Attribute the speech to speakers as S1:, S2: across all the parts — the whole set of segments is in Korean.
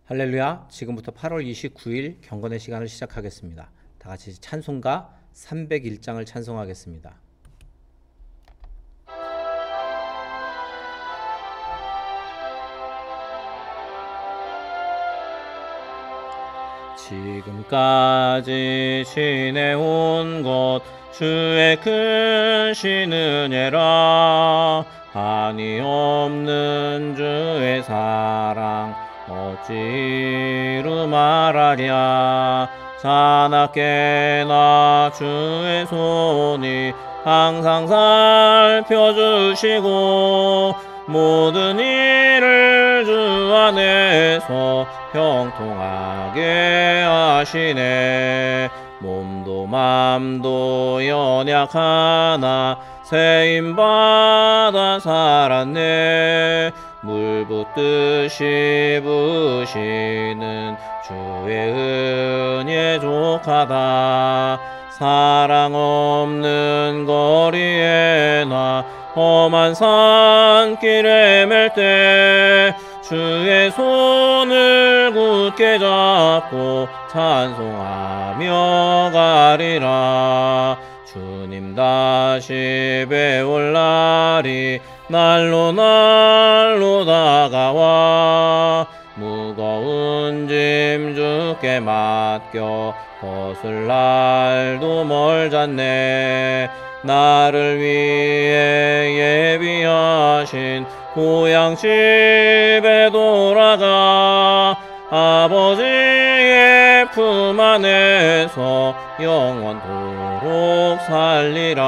S1: 할렐루야. 지금부터 8월 29일 경건의 시간을 시작하겠습니다. 다 같이 찬송가 301장을 찬송하겠습니다. 지금까지 지내온 것 주의 크신 은혜라. 한이 없는 주의 사랑 어찌로 말하랴. 자나깨나 주의 손이 항상 살펴주시고 모든 일을 주 안에서 형통하게 하시네. 몸도 맘도 연약하나 세임받아 살았네. 물 붓듯이 부으시는 주의 은혜 족하다. 사랑 없는 거리에 나 험한 산길에 맬 때 주의 손을 굳게 잡고 찬송하며 가리라. 주님 다시 배울 날이 날로 다가와 무거운 짐 주께 맡겨 벗을 날도 멀잖네. 나를 위해 예비하신 고향 집에 돌아가 아버지의 품 안에서 영원토록 살리라.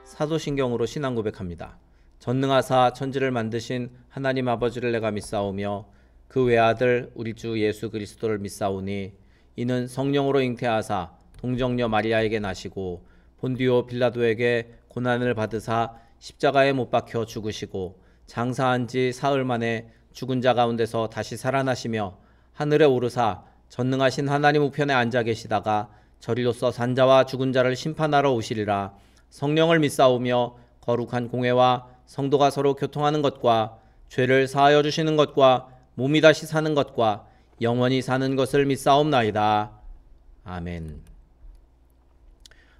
S1: 사도신경으로 신앙 고백합니다. 전능하사 천지를 만드신 하나님 아버지를 내가 믿사오며 그 외아들 우리 주 예수 그리스도를 믿사오니 이는 성령으로 잉태하사 동정녀 마리아에게 나시고 본디오 빌라도에게 고난을 받으사 십자가에 못 박혀 죽으시고 장사한 지 사흘 만에 죽은 자 가운데서 다시 살아나시며 하늘에 오르사 전능하신 하나님 우편에 앉아 계시다가 저리로서 산자와 죽은 자를 심판하러 오시리라. 성령을 믿사오며 거룩한 공회와 성도가 서로 교통하는 것과 죄를 사하여 주시는 것과 몸이 다시 사는 것과 영원히 사는 것을 믿사옵나이다. 아멘.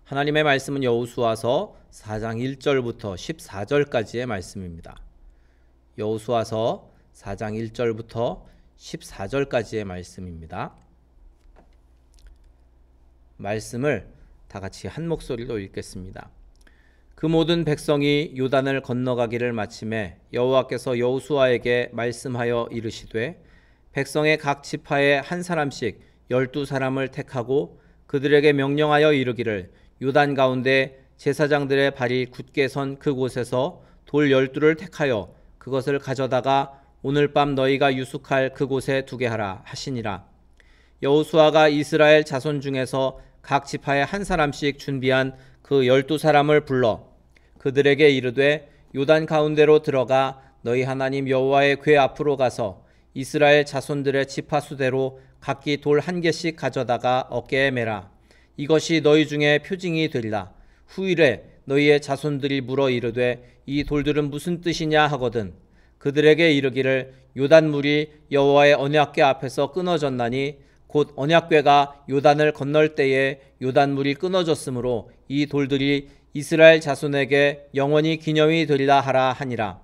S1: 하나님의 말씀은 여호수아서 4장 1절부터 14절까지의 말씀입니다. 여호수아서 4장 1절부터 14절까지의 말씀입니다. 말씀을 다 같이 한 목소리로 읽겠습니다. 그 모든 백성이 요단을 건너가기를 마침에 여호와께서 여호수아에게 말씀하여 이르시되 백성의 각 지파에 한 사람씩 12사람을 택하고 그들에게 명령하여 이르기를 요단 가운데 제사장들의 발이 굳게 선 그곳에서 돌 12를 택하여 그것을 가져다가 오늘 밤 너희가 유숙할 그곳에 두게 하라 하시니라. 여호수아가 이스라엘 자손 중에서 각 지파에 한 사람씩 준비한 그 12사람을 불러 그들에게 이르되 요단 가운데로 들어가 너희 하나님 여호와의 궤 앞으로 가서 이스라엘 자손들의 지파 수대로 각기 돌 한 개씩 가져다가 어깨에 매라. 이것이 너희 중에 표징이 되리라. 후일에 너희의 자손들이 물어 이르되 이 돌들은 무슨 뜻이냐 하거든 그들에게 이르기를 요단 물이 여호와의 언약궤 앞에서 끊어졌나니 곧 언약궤가 요단을 건널 때에 요단 물이 끊어졌으므로 이 돌들이 이스라엘 자손에게 영원히 기념이 되리라 하라 하니라.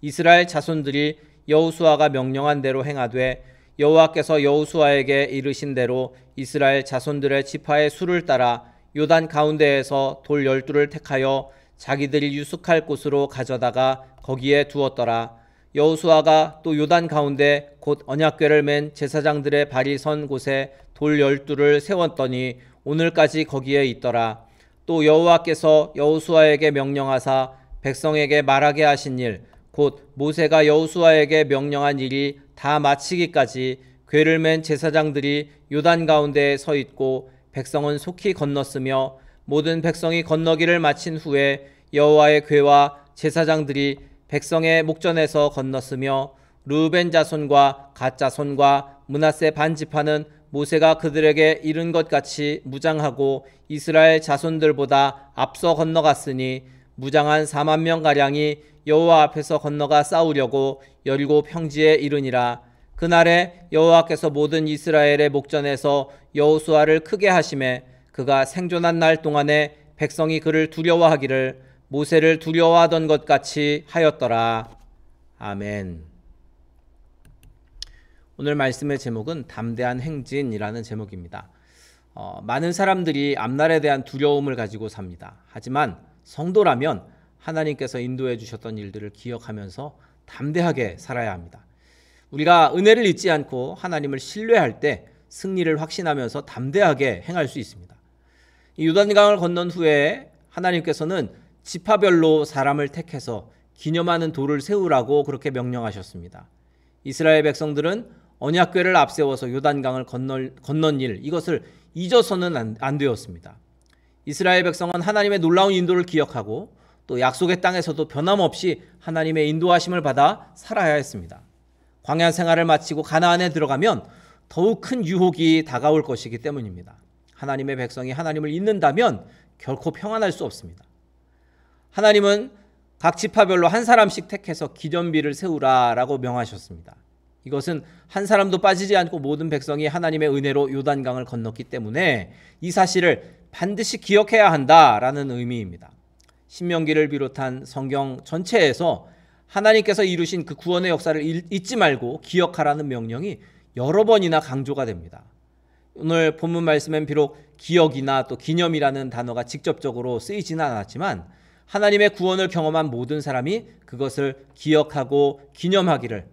S1: 이스라엘 자손들이 여호수아가 명령한 대로 행하되 여호와께서 여호수아에게 이르신 대로 이스라엘 자손들의 지파의 수를 따라 요단 가운데에서 돌 12를 택하여 자기들이 유숙할 곳으로 가져다가 거기에 두었더라. 여호수아가 또 요단 가운데 곧 언약궤를 맨 제사장들의 발이 선 곳에 돌 12를 세웠더니 오늘까지 거기에 있더라. 또 여호와께서 여호수아에게 명령하사 백성에게 말하게 하신 일 곧 모세가 여호수아에게 명령한 일이 다 마치기까지 궤를 맨 제사장들이 요단 가운데에 서 있고 백성은 속히 건넜으며 모든 백성이 건너기를 마친 후에 여호와의 궤와 제사장들이 백성의 목전에서 건넜으며 르우벤 자손과 갓 자손과 므낫세 반 지파는 모세가 그들에게 이른 것 같이 무장하고 이스라엘 자손들보다 앞서 건너갔으니 무장한 4만 명 가량이 여호와 앞에서 건너가 싸우려고 여리고 평지에 이르니라. 그날에 여호와께서 모든 이스라엘의 목전에서 여호수아를 크게 하심에 그가 생존한 날 동안에 백성이 그를 두려워하기를 모세를 두려워하던 것 같이 하였더라. 아멘. 오늘 말씀의 제목은 담대한 행진이라는 제목입니다. 많은 사람들이 앞날에 대한 두려움을 가지고 삽니다. 하지만 성도라면 하나님께서 인도해 주셨던 일들을 기억하면서 담대하게 살아야 합니다. 우리가 은혜를 잊지 않고 하나님을 신뢰할 때 승리를 확신하면서 담대하게 행할 수 있습니다. 이 요단강을 건넌 후에 하나님께서는 지파별로 사람을 택해서 기념하는 돌을 세우라고 그렇게 명령하셨습니다. 이스라엘 백성들은 언약궤를 앞세워서 요단강을 건넌 일, 이것을 잊어서는 안 되었습니다. 이스라엘 백성은 하나님의 놀라운 인도를 기억하고 또 약속의 땅에서도 변함없이 하나님의 인도하심을 받아 살아야 했습니다. 광야 생활을 마치고 가나안에 들어가면 더욱 큰 유혹이 다가올 것이기 때문입니다. 하나님의 백성이 하나님을 잊는다면 결코 평안할 수 없습니다. 하나님은 각 지파별로 한 사람씩 택해서 기념비를 세우라라고 명하셨습니다. 이것은 한 사람도 빠지지 않고 모든 백성이 하나님의 은혜로 요단강을 건넜기 때문에 이 사실을 반드시 기억해야 한다라는 의미입니다. 신명기를 비롯한 성경 전체에서 하나님께서 이루신 그 구원의 역사를 잊지 말고 기억하라는 명령이 여러 번이나 강조가 됩니다. 오늘 본문 말씀엔 비록 기억이나 또 기념이라는 단어가 직접적으로 쓰이지는 않았지만 하나님의 구원을 경험한 모든 사람이 그것을 기억하고 기념하기를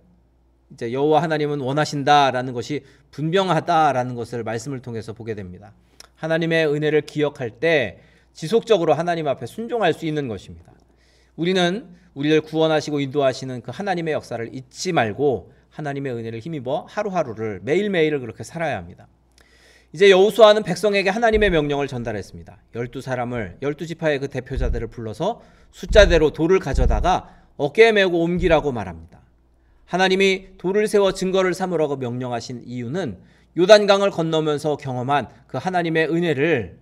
S1: 이제 여호와 하나님은 원하신다라는 것이 분명하다라는 것을 말씀을 통해서 보게 됩니다. 하나님의 은혜를 기억할 때 지속적으로 하나님 앞에 순종할 수 있는 것입니다. 우리는 우리를 구원하시고 인도하시는 그 하나님의 역사를 잊지 말고 하나님의 은혜를 힘입어 하루하루를 매일매일을 그렇게 살아야 합니다. 이제 여호수아는 백성에게 하나님의 명령을 전달했습니다. 12사람을 12지파의 그 대표자들을 불러서 숫자대로 돌을 가져다가 어깨에 메고 옮기라고 말합니다. 하나님이 돌을 세워 증거를 삼으라고 명령하신 이유는 요단강을 건너면서 경험한 그 하나님의 은혜를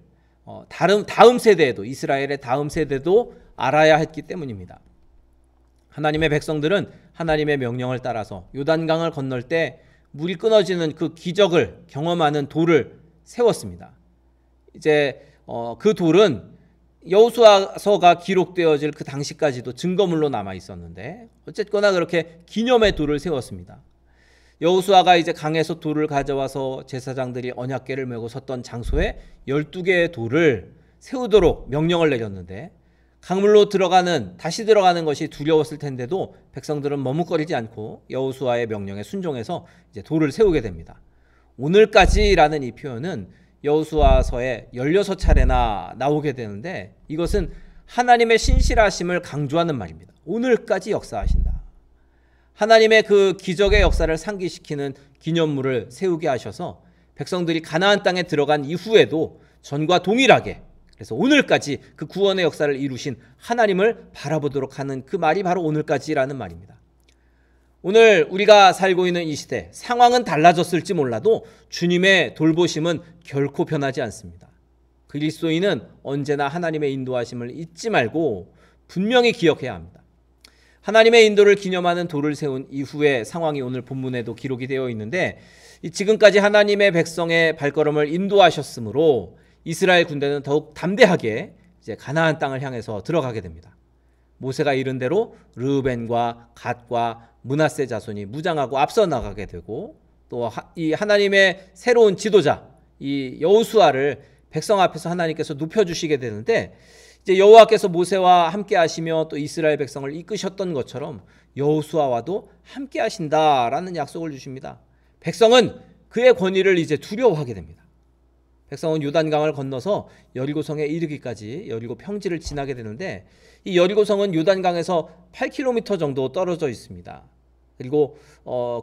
S1: 다음 세대에도 이스라엘의 다음 세대도 알아야 했기 때문입니다. 하나님의 백성들은 하나님의 명령을 따라서 요단강을 건널 때 물이 끊어지는 그 기적을 경험하는 돌을 세웠습니다. 이제 그 돌은 여호수아서가 기록되어질 그 당시까지도 증거물로 남아 있었는데 어쨌거나 그렇게 기념의 돌을 세웠습니다. 여호수아가 이제 강에서 돌을 가져와서 제사장들이 언약궤를 메고 섰던 장소에 12개의 돌을 세우도록 명령을 내렸는데 강물로 다시 들어가는 것이 두려웠을 텐데도 백성들은 머뭇거리지 않고 여호수아의 명령에 순종해서 이제 돌을 세우게 됩니다. 오늘까지라는 이 표현은 여호수아서에 16차례나 나오게 되는데 이것은 하나님의 신실하심을 강조하는 말입니다. 오늘까지 역사하신다. 하나님의 그 기적의 역사를 상기시키는 기념물을 세우게 하셔서 백성들이 가나안 땅에 들어간 이후에도 전과 동일하게 그래서 오늘까지 그 구원의 역사를 이루신 하나님을 바라보도록 하는 그 말이 바로 오늘까지라는 말입니다. 오늘 우리가 살고 있는 이 시대 상황은 달라졌을지 몰라도 주님의 돌보심은 결코 변하지 않습니다. 그리스도인은 언제나 하나님의 인도하심을 잊지 말고 분명히 기억해야 합니다. 하나님의 인도를 기념하는 돌을 세운 이후의 상황이 오늘 본문에도 기록이 되어 있는데 지금까지 하나님의 백성의 발걸음을 인도하셨으므로 이스라엘 군대는 더욱 담대하게 이제 가나안 땅을 향해서 들어가게 됩니다. 모세가 이른 대로 르우벤과 갓과 므낫세 자손이 무장하고 앞서 나가게 되고 또 이 하나님의 새로운 지도자 이 여호수아를 백성 앞에서 하나님께서 높여주시게 되는데 이제 여호와께서 모세와 함께 하시며 또 이스라엘 백성을 이끄셨던 것처럼 여호수아와도 함께 하신다라는 약속을 주십니다. 백성은 그의 권위를 이제 두려워하게 됩니다. 백성은 요단강을 건너서 여리고성에 이르기까지 여리고 평지를 지나게 되는데 이 여리고성은 요단강에서 8km 정도 떨어져 있습니다. 그리고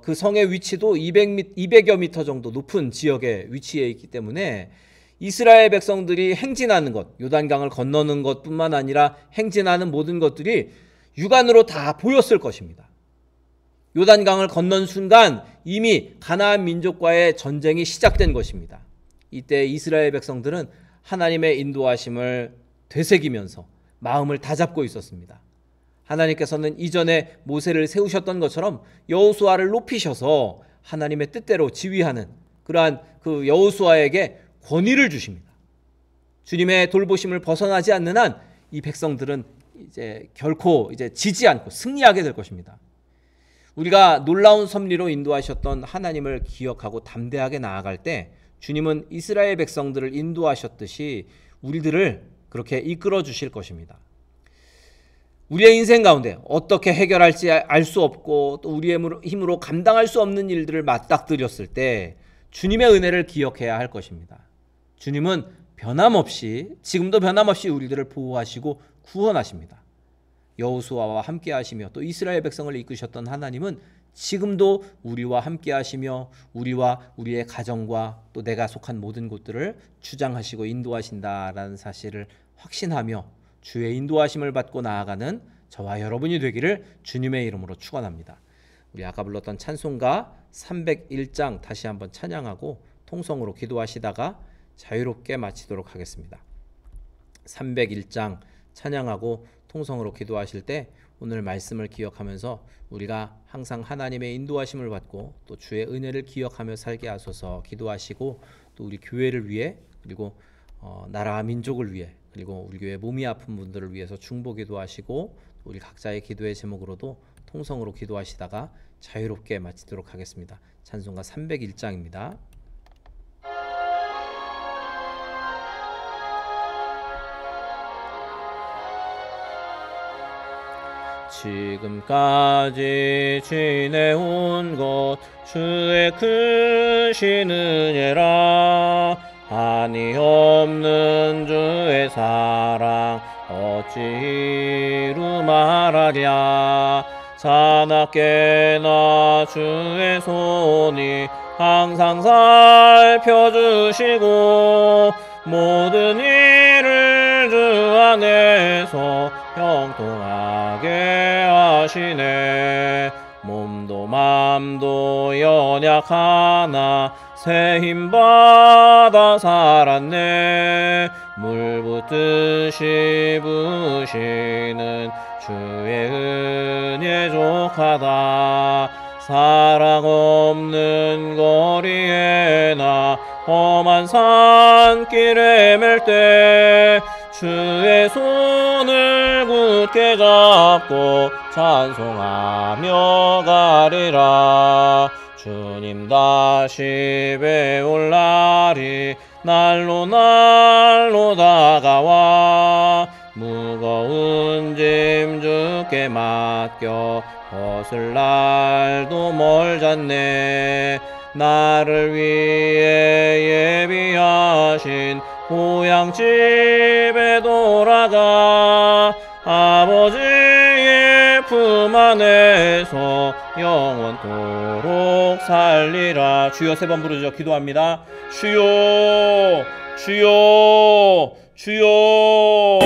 S1: 그 성의 위치도 200여 미터 정도 높은 지역에 위치해 있기 때문에 이스라엘 백성들이 행진하는 것, 요단강을 건너는 것뿐만 아니라 행진하는 모든 것들이 육안으로 다 보였을 것입니다. 요단강을 건넌 순간 이미 가나안 민족과의 전쟁이 시작된 것입니다. 이때 이스라엘 백성들은 하나님의 인도하심을 되새기면서 마음을 다잡고 있었습니다. 하나님께서는 이전에 모세를 세우셨던 것처럼 여호수아를 높이셔서 하나님의 뜻대로 지휘하는 그러한 그 여호수아에게 권위를 주십니다. 주님의 돌보심을 벗어나지 않는 한 이 백성들은 이제 결코 지지 않고 승리하게 될 것입니다. 우리가 놀라운 섭리로 인도하셨던 하나님을 기억하고 담대하게 나아갈 때 주님은 이스라엘 백성들을 인도하셨듯이 우리들을 그렇게 이끌어 주실 것입니다. 우리의 인생 가운데 어떻게 해결할지 알 수 없고 또 우리의 힘으로 감당할 수 없는 일들을 맞닥뜨렸을 때 주님의 은혜를 기억해야 할 것입니다. 주님은 지금도 변함없이 우리들을 보호하시고 구원하십니다. 여호수아와 함께 하시며 또 이스라엘 백성을 이끄셨던 하나님은 지금도 우리와 함께 하시며 우리와 우리의 가정과 또 내가 속한 모든 곳들을 주장하시고 인도하신다라는 사실을 확신하며 주의 인도하심을 받고 나아가는 저와 여러분이 되기를 주님의 이름으로 축원합니다. 우리 아까 불렀던 찬송가 301장 다시 한번 찬양하고 통성으로 기도하시다가 자유롭게 마치도록 하겠습니다. 301장 찬양하고 통성으로 기도하실 때 오늘 말씀을 기억하면서 우리가 항상 하나님의 인도하심을 받고 또 주의 은혜를 기억하며 살게 하소서 기도하시고 또 우리 교회를 위해 그리고 나라와 민족을 위해 그리고 우리 교회 몸이 아픈 분들을 위해서 중보 기도하시고 우리 각자의 기도의 제목으로도 통성으로 기도하시다가 자유롭게 마치도록 하겠습니다. 찬송가 301장입니다. 지금까지 지내온 것 주의 크신 은혜라 한이 없는 주의 사랑 어찌 이루 말하랴 자나깨나 주의 손이 항상 살펴주시고 모든 일을 주 안에서 형통하게 하시네 몸도 맘도 연약하나 새 힘받아 살았네 물 붓듯이 부시는 주의 은혜 족하다 사랑 없는 거리에 나 험한 산길에 맬 때 주의 손을 굳게 잡고 찬송하며 가리라 주님 다시 배울 날이 날로 다가와 무거운 짐 주께 맡겨 벗을 날도 멀잖네 나를 위해 예비하신 고향 집에 돌아가 아버지의 품 안에서 영원토록 살리라 주여 세 번 부르죠. 기도합니다. 주여 주여 주여